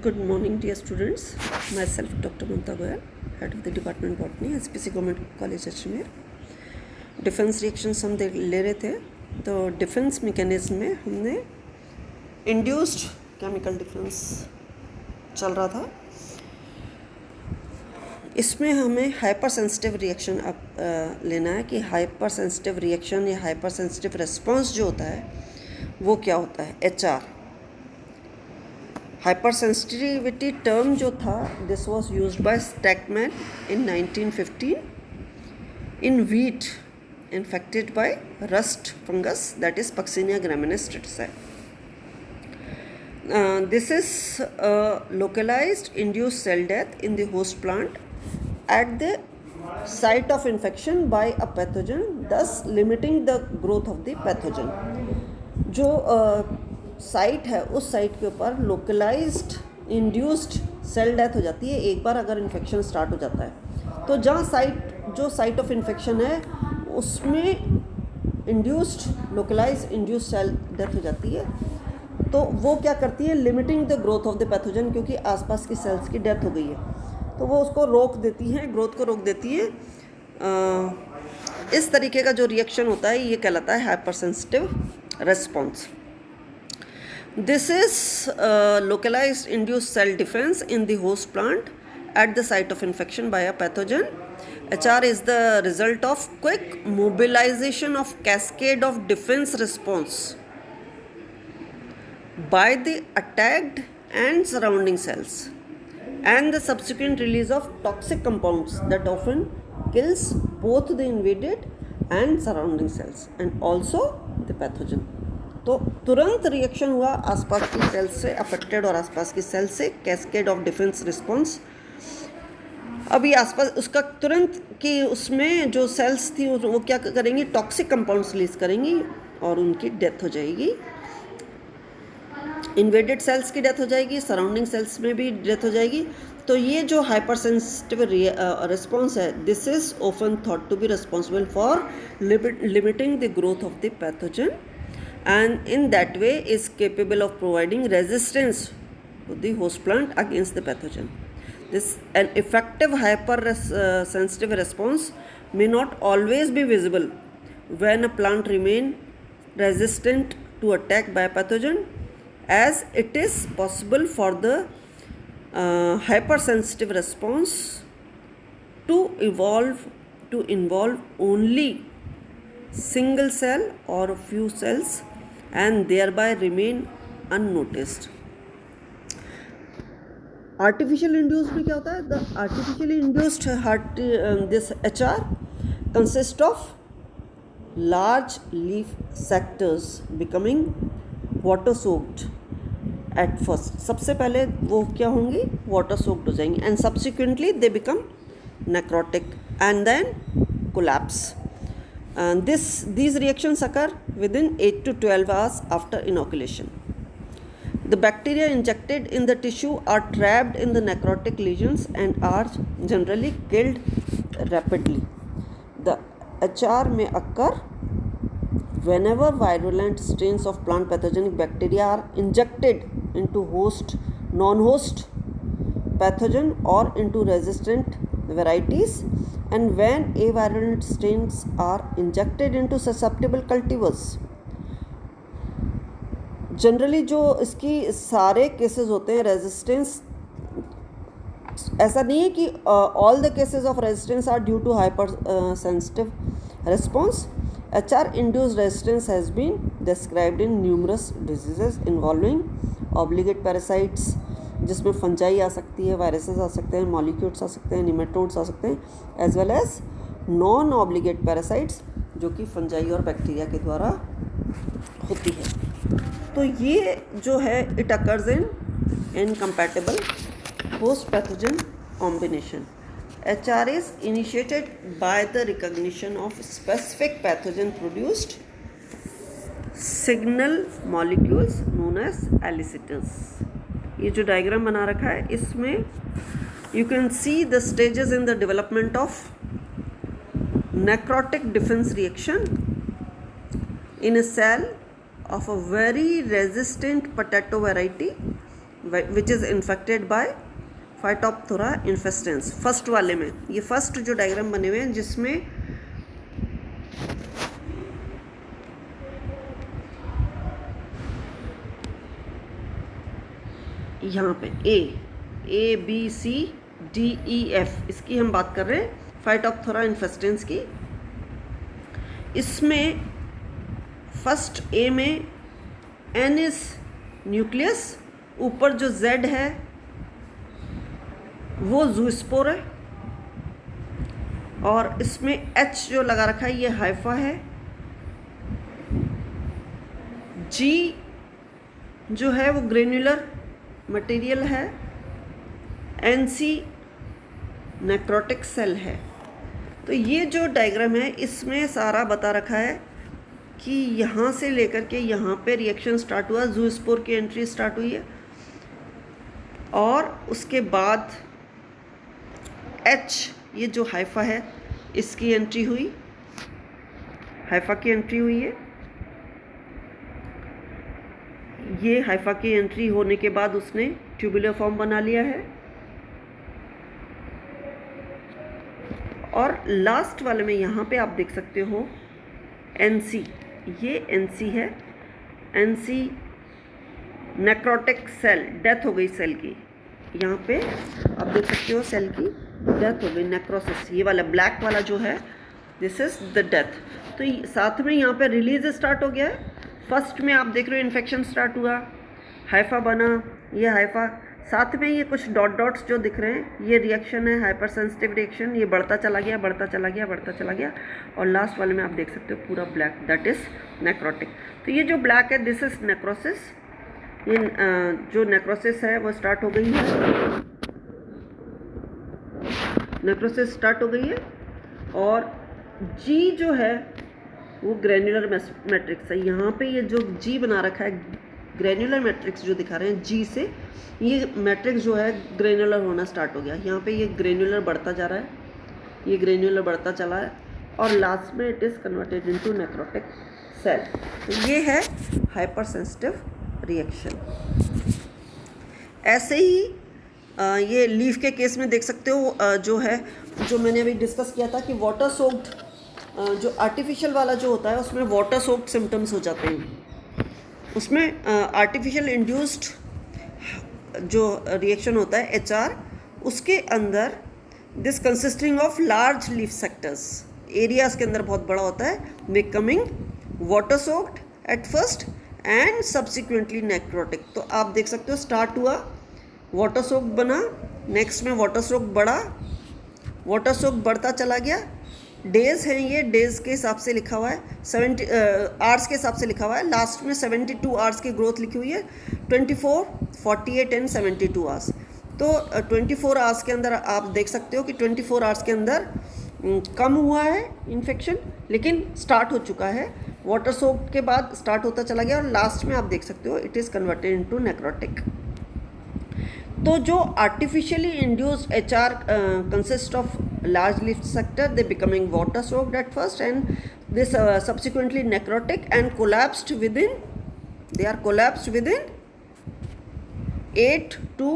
Good morning, dear students. Myself, Dr. Mamta Goyal, head of the department botany, SPC Government College Ajmer. Defence reactions हम ले रहे थे, तो defence mechanism में हमने इंड्यूस्ड केमिकल डिफेंस चल रहा था. इसमें हमें हाइपर सेंसिटिव रिएक्शन अब लेना है कि हाइपर सेंसिटिव रिएक्शन या हाइपर सेंसिटिव रिस्पॉन्स जो होता है वो क्या होता है. HR हाइपर सेंसिटिविटी टर्म जो था, this was used by Stakman in 1915 इन wheat infected by rust fungus, that is Puccinia graminis triticale. This is localized induced cell death in the host plant at the site of infection by a pathogen, thus limiting the growth of the pathogen. जो site है उस site के ऊपर localised induced cell death हो जाती है एक बार अगर इन्फेक्शन स्टार्ट हो जाता है. तो जहाँ साइट ऑफ इन्फेक्शन है उसमें लोकलाइज्ड इंड्यूस्ड सेल डेथ हो जाती है. तो वो क्या करती है, limiting the growth of the pathogen, क्योंकि आसपास की सेल्स की डेथ हो गई है तो वो उसको रोक देती हैं, ग्रोथ को रोक देती है. इस तरीके का जो रिएक्शन होता है ये कहलाता है hyper sensitive response. This is localized induced cell defense in the host plant at the site of infection by a pathogen. HR is the result of quick mobilization of cascade of defense response by the attacked and surrounding cells and the subsequent release of toxic compounds that often kills both the invaded and surrounding cells and also the pathogen. तो तुरंत reaction हुआ आसपास की cell से, affected और आसपास की cell से, कैस्केड ऑफ डिफेंस रिस्पॉन्स. अभी आसपास उसका तुरंत कि उसमें जो सेल्स थी वो क्या करेंगी, टॉक्सिक कंपाउंड्स रिलीज करेंगी और उनकी डेथ हो जाएगी. इन्वेडेड सेल्स की डेथ हो जाएगी, सराउंडिंग सेल्स में भी डेथ हो जाएगी. तो ये जो हाइपर सेंसिटिव रिस्पॉन्स है, this is often thought to be responsible for limiting the growth of the pathogen and in that way is capable of providing resistance to the host plant against the pathogen. An effective hypersensitive response may not always be visible when a plant remain resistant to attack by a pathogen, as it is possible for the hypersensitive response to involve only single cell or a few cells and thereby remain unnoticed. Artificially induced में क्या होता है? The artificially induced this HR consists of large leaf sectors becoming water soaked at first. सबसे पहले वो क्या होंगी, water soaked हो जाएंगी and subsequently they become necrotic and then collapse. These reactions occur within 8 to 12 hours after inoculation. The bacteria injected in the tissue are trapped in the necrotic lesions and are generally killed rapidly. The HR may occur whenever virulent strains of plant pathogenic bacteria are injected into non-host pathogen or into resistant varieties, and when avirulent strains are injected into susceptible cultivars. Generally जो इसकी सारे cases होते हैं resistance, ऐसा नहीं है कि all the cases of resistance are due to hypersensitive response. HR induced resistance has been described in numerous diseases involving obligate parasites, जिसमें फंजाई आ सकती है, वायरसेस आ सकते हैं, मॉलिक्यूल्स आ सकते हैं, निमेटोड्स आ सकते हैं, as well as non obligate parasites जो कि फंजाई और बैक्टीरिया के द्वारा होती है. तो ये जो है it occurs in incompatible host pathogen combination. HR is initiated by the recognition of specific pathogen produced signal molecules known as elicitors. ये जो डायग्राम बना रखा है इसमें you can see the stages in the development of necrotic defense reaction in a cell of a very resistant potato variety which is infected by Phytophthora infestans. First वाले में, ये first जो डायग्राम बने हुए हैं जिसमें यहाँ पे A B C D E F, इसकी हम बात कर रहे हैं फाइटोप्थोरा इन्फेस्टेंस की। इसमें फर्स्ट A में N इज न्यूक्लियस, ऊपर जो Z है वो ज़ूस्पोर है, और इसमें H जो लगा रखा है ये हाइफा है। G जो है वो ग्रेन्युलर मटेरियल है, NC नेक्रोटिक सेल है। तो ये जो डायग्राम है इसमें सारा बता रखा है कि यहाँ से लेकर के यहाँ पे रिएक्शन स्टार्ट हुआ, ज़ूस्पोर की एंट्री स्टार्ट हुई है, और उसके बाद H ये जो हाइफा है इसकी एंट्री हुई, हाइफा की एंट्री हुई है। ये हाइफा की एंट्री होने के बाद उसने ट्यूबुलर फॉर्म बना लिया है, और लास्ट वाले में यहाँ पे आप देख सकते हो NC, ये NC है, NC नेक्रोटिक सेल, डेथ हो गई सेल की। यहाँ पे आप देख सकते हो सेल की डेथ हो गई, नेक्रोसिस। ये वाला ब्लैक वाला जो है दिस इज द डेथ। तो साथ में यहाँ पे रिलीज स्टार्ट हो गया है। फर्स्ट में आप देख रहे हो इन्फेक्शन स्टार्ट हुआ, हाइफा बना, ये हाइफा, साथ में ये कुछ डॉट डॉट्स जो दिख रहे हैं ये रिएक्शन है, हाइपर सेंसिटिव रिएक्शन, ये बढ़ता चला गया, बढ़ता चला गया, बढ़ता चला गया, और लास्ट वाले में आप देख सकते हो पूरा ब्लैक, दैट इज नेक्रोटिक। तो ये जो ब्लैक है दिस इज नेक्रोसिस। ये जो नेक्रोसिस है वो स्टार्ट हो गई है, नेक्रोसिस स्टार्ट हो गई है, और G जो है वो ग्रेन्युलर मैट्रिक्स है। यहाँ पे ये जो G बना रखा है, ग्रेन्युलर मैट्रिक्स जो दिखा रहे हैं G से, ये मैट्रिक्स जो है ग्रेन्युलर होना स्टार्ट हो गया। यहाँ पे ये ग्रेन्युलर बढ़ता जा रहा है, ये ग्रेन्युलर बढ़ता चला है, और लास्ट में it is converted into necrotic cell. तो ये है हाइपर सेंसिटिव रिएक्शन। ऐसे ही ये लीफ के केस में देख सकते हो, जो है जो मैंने अभी डिस्कस किया था कि वाटर सोक्ड, जो आर्टिफिशियल वाला जो होता है उसमें वाटर सोक्ड सिम्टम्स हो जाते हैं। उसमें आर्टिफिशियल इंड्यूस्ड जो रिएक्शन होता है HR, उसके अंदर this consisting of large leaf sectors, areas के अंदर बहुत बड़ा होता है, becoming water soaked at first and subsequently necrotic. तो आप देख सकते हो स्टार्ट हुआ, वाटर सोक्ड बना, नेक्स्ट में वाटर सोक्ड बढ़ा, वाटर सोक्ड बढ़ता चला गया। डेज हैं, ये डेज के हिसाब से लिखा हुआ है, 70 आवर्स के हिसाब से लिखा हुआ है। लास्ट में 72 आवर्स की ग्रोथ लिखी हुई है, 24, 48 एंड 72 आवर्स। तो 24 आवर्स के अंदर आप देख सकते हो कि 24 आवर्स के अंदर कम हुआ है इन्फेक्शन, लेकिन स्टार्ट हो चुका है, वाटर सोक के बाद स्टार्ट होता चला गया, और लास्ट में आप देख सकते हो it is converted into necrotic. तो जो artificially induced HR consist of large leaf sector, they becoming water soaked at first and this subsequently necrotic and collapsed within, they are collapsed within 8 to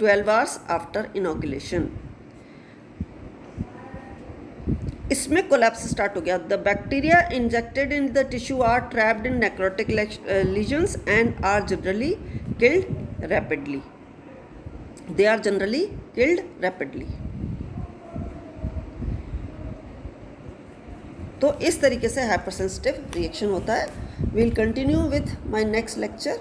12 hours after inoculation. इसमें collapse start हो गया। The bacteria injected in the tissue are trapped in necrotic lesions and are generally killed rapidly, they are generally killed rapidly. तो इस तरीके से hypersensitive reaction होता है। We'll continue with my next lecture.